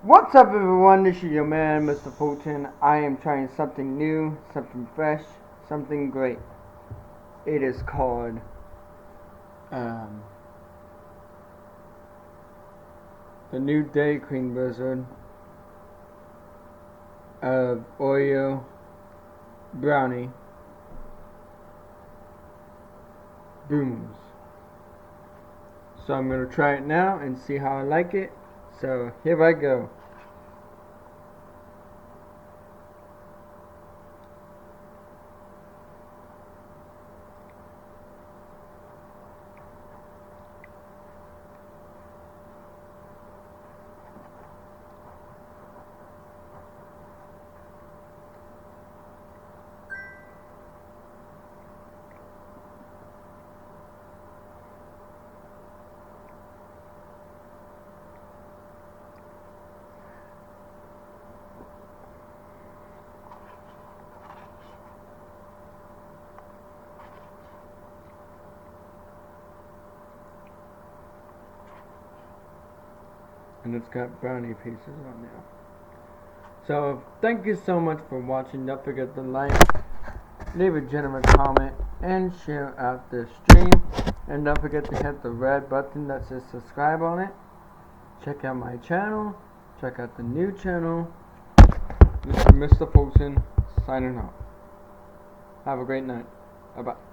What's up, everyone? This is your man, Mr. Fulton. I am trying something new, something fresh, something great. It is called the new Dairy Queen Blizzard of Oreo brownie booms. So I'm gonna try it now and see how I like it. So here I go. And it's got brownie pieces on there. So thank you so much for watching. Don't forget to like, leave a generous comment, and share out this stream. And don't forget to hit the red button that says subscribe on it. Check out my channel. Check out the new channel. This is Mr. Fulton signing off. Have a great night. Bye bye.